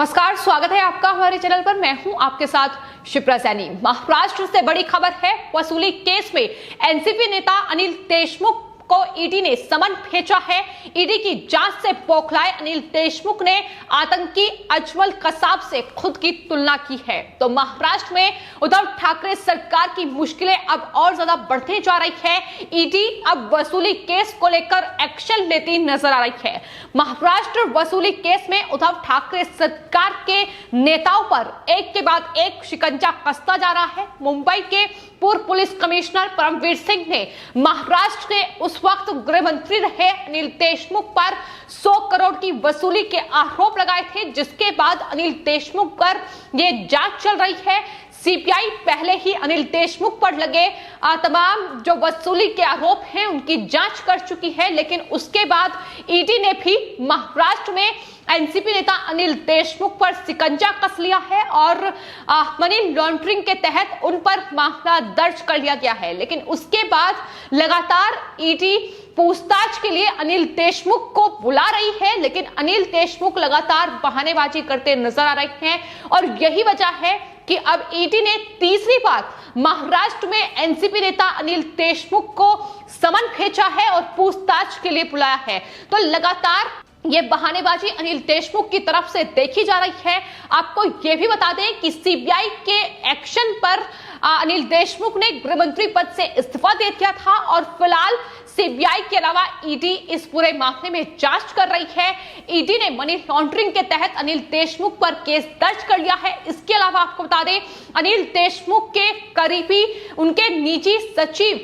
नमस्कार, स्वागत है आपका हमारे चैनल पर। मैं हूं आपके साथ शिप्रा सैनी। महाराष्ट्र से बड़ी खबर है। वसूली केस में एनसीपी नेता अनिल देशमुख को ईडी ने समन भेजा है। ईडी की जांच से बौखलाए अनिल देशमुख ने आतंकी अजमल कसाब से खुद की तुलना की है। तो महाराष्ट्र में उद्धव ठाकरे सरकार की मुश्किलें अब और ज्यादा बढ़ती जा रही है। ईडी अब वसूली केस को लेकर एक्शन लेती नजर आ रही है। महाराष्ट्र वसूली केस में उद्धव ठाकरे सरकार के नेताओं पर एक के बाद एक शिकंजा कसता जा रहा है। मुंबई के पूर्व पुलिस कमिश्नर परमवीर सिंह ने महाराष्ट्र के उस वक्त गृह मंत्री रहे अनिल देशमुख पर 100 करोड़ की वसूली के आरोप लगाए थे, जिसके बाद अनिल देशमुख पर यह जांच चल रही है। सीबीआई पहले ही अनिल देशमुख पर लगे तमाम जो वसूली के आरोप हैं उनकी जांच कर चुकी है, लेकिन उसके बाद ईडी ने भी महाराष्ट्र में एनसीपी नेता अनिल देशमुख पर शिकंजा कस लिया है और मनी लॉन्ड्रिंग के तहत उन पर मामला दर्ज कर लिया गया है। लेकिन उसके बाद लगातार ईडी पूछताछ के लिए अनिल देशमुख को बुला रही है, लेकिन अनिल देशमुख लगातार बहानेबाजी करते नजर आ रहे हैं और यही वजह है कि अब ईडी ने तीसरी बार महाराष्ट्र में एनसीपी नेता अनिल देशमुख को समन भेजा है और पूछताछ के लिए बुलाया है। तो लगातार ये बहानेबाजी अनिल देशमुख की तरफ से देखी जा रही है। आपको ये भी बता दें कि सीबीआई के एक्शन पर अनिल देशमुख ने गृह मंत्री पद से इस्तीफा दे दिया था और फिलहाल सीबीआई के अलावा ईडी इस पूरे मामले में जांच कर रही है। ईडी ने मनी लॉन्ड्रिंग के तहत अनिल देशमुख पर केस दर्ज कर लिया है। इसके अलावा आपको बता दें अनिल देशमुख के करीबी उनके निजी सचिव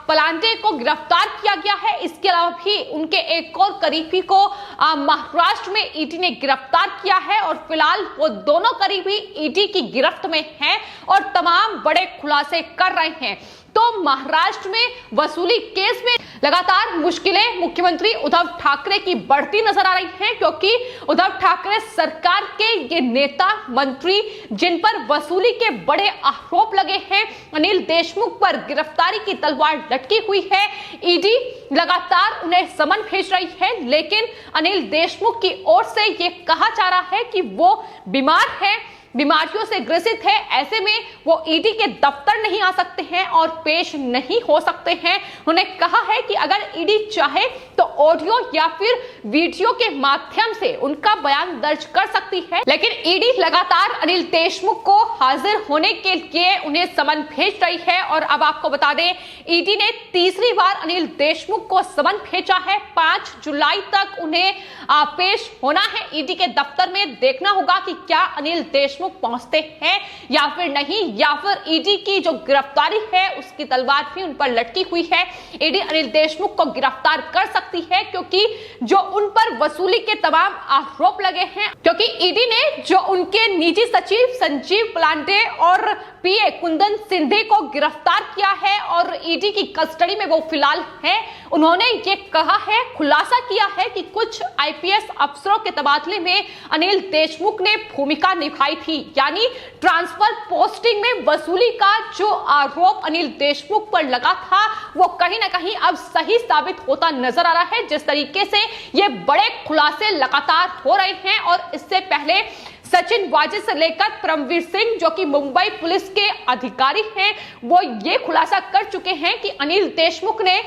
पलांटे को गिरफ्तार किया गया है। इसके अलावा भी उनके एक और करीबी को महाराष्ट्र में ईडी ने गिरफ्तार किया है और फिलहाल वो दोनों करीबी ईडी की गिरफ्त में हैं और तमाम बड़े खुलासे कर रहे हैं। तो महाराष्ट्र में वसूली केस में लगातार मुश्किलें मुख्यमंत्री उद्धव ठाकरे की बढ़ती नजर आ रही हैं, क्योंकि उद्धव ठाकरे सरकार के ये नेता मंत्री जिन पर वसूली के बड़े आरोप लगे हैं, अनिल देशमुख पर गिरफ्तारी की तलवार लटकी हुई है। ईडी लगातार उन्हें समन भेज रही है, लेकिन अनिल देशमुख की ओर से ये कहा जा रहा है कि वो बीमार है, बीमारियों से ग्रसित है। ऐसे में वो ईडी के दफ्तर नहीं आ सकते हैं और पेश नहीं हो सकते हैं। उन्होंने कहा है कि अगर ईडी चाहे तो ऑडियो या फिर वीडियो के माध्यम से उनका बयान दर्ज कर सकती है, लेकिन ईडी लगातार अनिल देशमुख को हाजिर होने के लिए उन्हें समन भेज रही है। और अब आपको बता दें ईडी ने तीसरी बार अनिल देशमुख को समन भेजा है। 5 जुलाई तक उन्हें पेश होना है ईडी के दफ्तर में। देखना होगा कि क्या अनिल देशमुख पहुंचते हैं या फिर नहीं, या फिर ईडी की जो गिरफ्तारी है उसकी तलवार भी उन पर लटकी हुई है। ईडी अनिल देशमुख को गिरफ्तार कर सकती है, क्योंकि जो उन पर वसूली के तमाम आरोप लगे हैं, क्योंकि ईडी ने जो उनके निजी सचिव संजीव पलांटे और पीए कुंदन सिंधे को गिरफ्तार किया है और ईडी की कस्टडी में वो फिलहाल है। उन्होंने ये कहा है, खुलासा किया है कि कुछ आईपीएस अफसरों के तबादले में अनिल देशमुख ने भूमिका निभाई थी, यानी ट्रांसफर पोस्टिंग में वसूली का जो आरोप अनिल देशमुख पर लगा था वो कहीं ना कहीं अब सही साबित होता नजर आ रहा है। जिस तरीके से ये बड़े खुलासे लगातार हो रहे हैं और इससे पहले सचिन वाजे से लेकर परमवीर सिंह जो कि मुंबई पुलिस के अधिकारी हैं, वो ये खुलासा कर चुके हैं कि अनिल देशमुख ने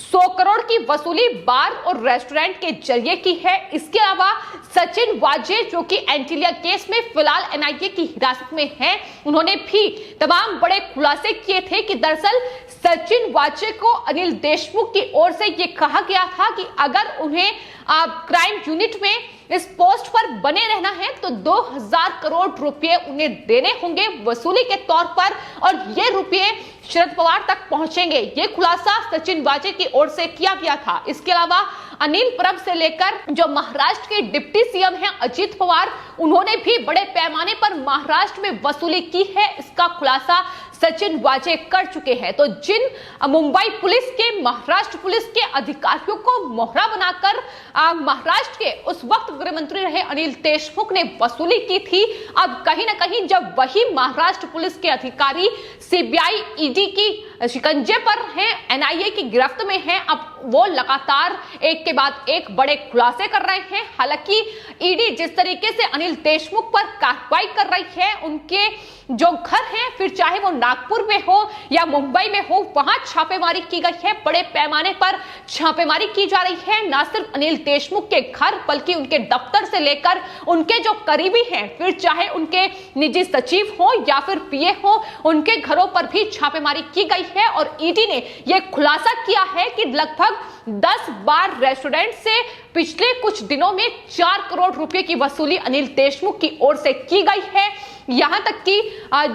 100 करोड़ की वसूली बार और रेस्टोरेंट के जरिए की है। इसके अलावा सचिन वाजे जो कि एंटीलिया केस में फिलहाल एनआईए की हिरासत में हैं, उन्होंने भी तमाम बड़े खुलासे किए थे कि दरअसल सचिन वाजे को अनिल देशमुख की ओर से ये कहा गया था कि अगर उन्हें क्राइम यूनिट में इस पोस्ट पर बने रहना है तो 2000 करोड़ रुपए उन्हें देने होंगे वसूली के तौर पर, और ये रुपए शरद पवार तक पहुंचेंगे। ये खुलासा सचिन वाजे की ओर से किया गया था। इसके अलावा अनिल परब से लेकर जो महाराष्ट्र के डिप्टी सीएम हैं अजित पवार, उन्होंने भी बड़े पैमाने पर महाराष्ट्र में वसूली की है। इसका खुलासा सचिन वाजे कर चुके हैं। तो जिन मुंबई पुलिस के, महाराष्ट्र पुलिस के अधिकारियों को मोहरा बनाकर महाराष्ट्र के उस वक्त गृह मंत्री रहे अनिल देशमुख ने वसूली की थी, अब कहीं ना कहीं जब वही महाराष्ट्र पुलिस के अधिकारी सीबीआई, ईडी की शिकंजे पर हैं, एनआईए की गिरफ्त में हैं, अब वो लगातार एक के बाद एक बड़े खुलासे कर रहे हैं। हालांकि ईडी जिस तरीके से अनिल देशमुख पर कार्रवाई कर रही है, उनके जो घर हैं, फिर चाहे वो नागपुर में हो या मुंबई में हो, वहां छापेमारी की गई है, बड़े पैमाने पर छापेमारी की जा रही है। न सिर्फ अनिल देशमुख के घर बल्कि उनके दफ्तर से लेकर उनके जो करीबी हैं, फिर चाहे उनके निजी सचिव हो या फिर पीए हो, उनके घरों पर भी छापेमारी की गई है। और ईडी ने यह खुलासा किया है कि लगभग 10 बार रेस्टोरेंट से पिछले कुछ दिनों में 4 करोड़ रुपए की वसूली अनिल देशमुख की ओर से की गई है। यहां तक कि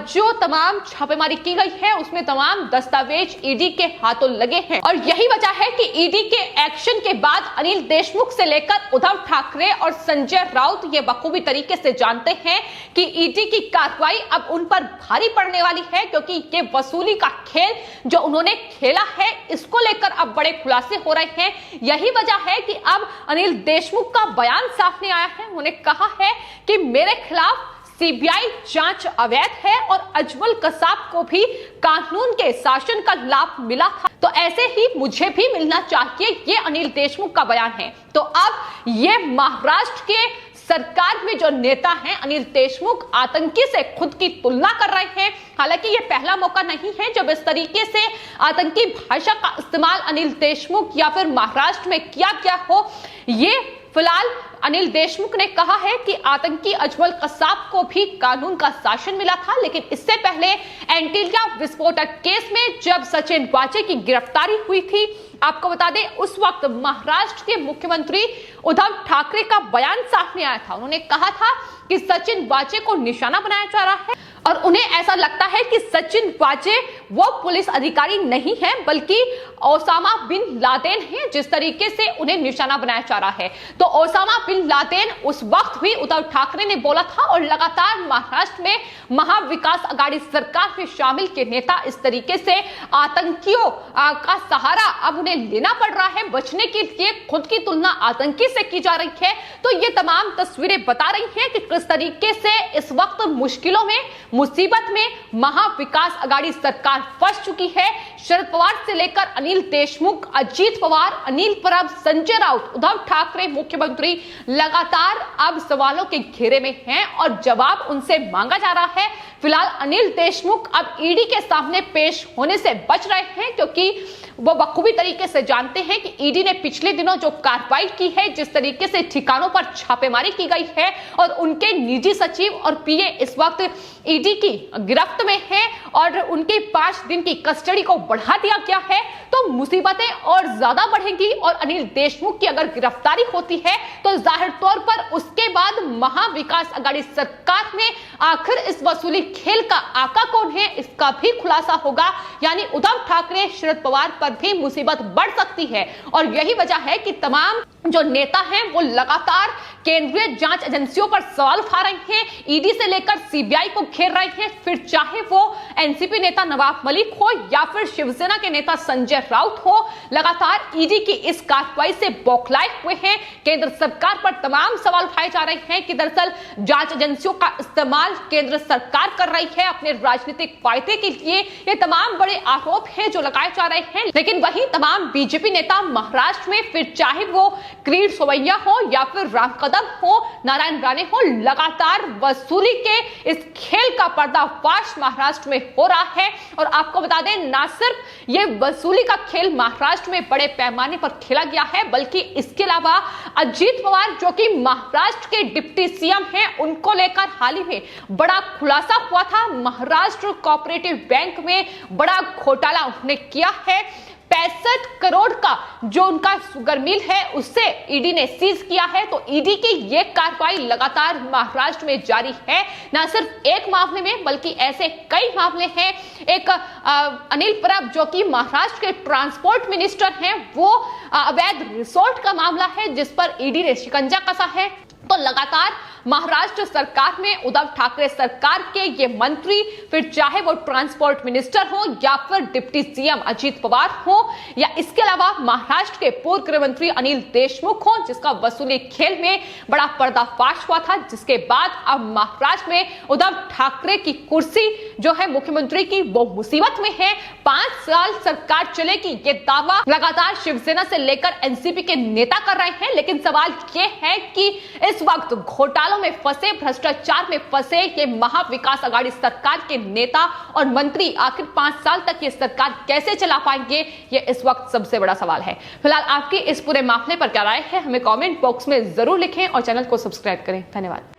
जो तमाम छापेमारी की गई है उसमें तमाम दस्तावेज ईडी के हाथों लगे हैं। और यही वजह है कि ईडी के एक्शन के बाद अनिल देशमुख से लेकर उद्धव ठाकरे और संजय राउत ये बखूबी तरीके से जानते हैं कि ईडी की कार्रवाई अब उन पर भारी पड़ने वाली है, क्योंकि ये वसूली का खेल जो उन्होंने खेला है, इसको लेकर अब बड़े खुलासे हो रहे हैं। यही वजह है कि अब अनिल देशमुख का बयान सामने आया है। उन्होंने कहा है कि मेरे खिलाफ सीबीआई जांच अवैध है और अजमल कसाब को भी कानून के शासन का लाभ मिला था, तो ऐसे ही मुझे भी मिलना चाहिए, ये अनिल देशमुख का बयान है। तो अब ये महाराष्ट्र के सरकार में जो नेता हैं अनिल देशमुख आतंकी से खुद की तुलना कर रहे हैं। हालांकि ये पहला मौका नहीं है जब इस तरीके से आतंकी भाषा का इस्तेमाल अनिल देशमुख या फिर महाराष्ट्र में किया गया हो। ये फिलहाल अनिल देशमुख ने कहा है कि आतंकी अजमल कसाब को भी कानून का शासन मिला था, लेकिन इससे पहले एंटीलिया विस्फोटक केस में जब सचिन वाजे की गिरफ्तारी हुई थी, आपको बता दें उस वक्त महाराष्ट्र के मुख्यमंत्री उद्धव ठाकरे का बयान सामने आया था। उन्होंने कहा था कि सचिन वाजे को निशाना बनाया जा रहा है और उन्हें ऐसा लगता है कि सचिन वाजे वो पुलिस अधिकारी नहीं है बल्कि ओसामा बिन लादेन है, जिस तरीके से उन्हें निशाना बनाया जा रहा है। तो ओसामा बिन लादेन उस वक्त भी उद्धव ठाकरे ने बोला था और लगातार महाराष्ट्र में महाविकास अघाड़ी सरकार में शामिल के नेता इस तरीके से आतंकियों का सहारा अब उन्हें लेना पड़ रहा है बचने के लिए, खुद की तुलना आतंकी से की जा रही है। तो ये तमाम तस्वीरें बता रही हैं कि किस तरीके से इस वक्त मुश्किलों में, मुसीबत में महाविकास अघाड़ी सरकार फंस चुकी है। शरद पवार से लेकर अनिल देशमुख, अजीत पवार, अनिल परब, संजय राउत, उद्धव ठाकरे मुख्यमंत्री लगातार अब सवालों के घेरे में हैं और जवाब उनसे मांगा जा रहा है। फिलहाल अनिल देशमुख अब ईडी के सामने पेश होने से बच रहे हैं, क्योंकि वो बखूबी तरीके से जानते हैं कि ईडी ने पिछले दिनों जो कार्रवाई की है, जिस तरीके से ठिकानों पर छापेमारी की गई है और उनके निजी सचिव और पीए इस वक्त ईडी की गिरफ्त में है और उनकी 5 दिन की कस्टडी को बढ़ा दिया गया है, तो मुसीबतें और ज्यादा बढ़ेंगी। और अनिल देशमुख की अगर गिरफ्तारी होती है तो जाहिर तौर पर उसके बाद महाविकास अघाड़ी सरकार में आखिर इस वसूली खेल का आका कौन है, इसका भी खुलासा होगा। यानी उद्धव ठाकरे, शरद पवार पर भी मुसीबत बढ़ सकती है। और यही वजह है कि तमाम जो नेता हैं वो लगातार केंद्रीय जांच एजेंसियों पर सवाल उठा रहे हैं, ईडी से लेकर सीबीआई को घेर रहे हैं, फिर चाहे वो एनसीपी नेता नवाब मलिक हो या फिर शिवसेना के नेता संजय राउत हो, लगातार ईडी की इस कार्रवाई से बौखलाए हुए हैं। केंद्र सरकार पर तमाम सवाल उठाए जा रहे हैं कि दरअसल जांच एजेंसियों का इस्तेमाल केंद्र सरकार कर रही है अपने राजनीतिक फायदे के लिए। ये तमाम बड़े आरोप हैं जो लगाए जा रहे हैं। लेकिन वही तमाम बीजेपी नेता महाराष्ट्र में, फिर चाहे वो किरीट सोमैया हो या फिर राम कदम हो, नारायण राणे हो, लगातार वसूली के इस खेल का पर्दाफाश महाराष्ट्र में हो रहा है। और आपको बता दें, ना सिर्फ ये वसूली का खेल महाराष्ट्र में बड़े पैमाने पर खेला गया है, बल्कि इसके अलावा अजीत पवार जो कि महाराष्ट्र के डिप्टी सीएम हैं, उनको लेकर हाल ही में बड़ा खुलासा हुआ था। महाराष्ट्र कोऑपरेटिव बैंक में बड़ा घोटाला उन्होंने किया है। 65 करोड़ का जो उनका शुगर मिल है उससे ईडी ने सीज किया है। तो ईडी की ये कार्रवाई लगातार महाराष्ट्र में जारी है, न सिर्फ एक मामले में बल्कि ऐसे कई मामले हैं। एक अनिल परब जो कि महाराष्ट्र के ट्रांसपोर्ट मिनिस्टर हैं, वो अवैध रिसोर्ट का मामला है जिस पर ईडी ने शिकंजा कसा है। तो लगातार महाराष्ट्र सरकार में उद्धव ठाकरे सरकार के ये मंत्री, फिर चाहे वो ट्रांसपोर्ट मिनिस्टर हो या फिर डिप्टी सीएम अजीत पवार हो या इसके अलावा महाराष्ट्र के पूर्व गृह मंत्री अनिल देशमुख हो, जिसका वसूली खेल में बड़ा पर्दाफाश हुआ था, जिसके बाद अब महाराष्ट्र में उद्धव ठाकरे की कुर्सी जो है मुख्यमंत्री की वो मुसीबत में है। 5 साल सरकार चलेगी ये दावा लगातार शिवसेना से लेकर एनसीपी के नेता कर रहे हैं, लेकिन सवाल ये है कि इस वक्त घोटालों में फंसे, भ्रष्टाचार में फंसे ये महाविकास आघाड़ी सरकार के नेता और मंत्री आखिर 5 साल तक ये सरकार कैसे चला पाएंगे, ये इस वक्त सबसे बड़ा सवाल है। फिलहाल आपकी इस पूरे मामले पर क्या राय है, हमें कमेंट बॉक्स में जरूर लिखें और चैनल को सब्सक्राइब करें। धन्यवाद।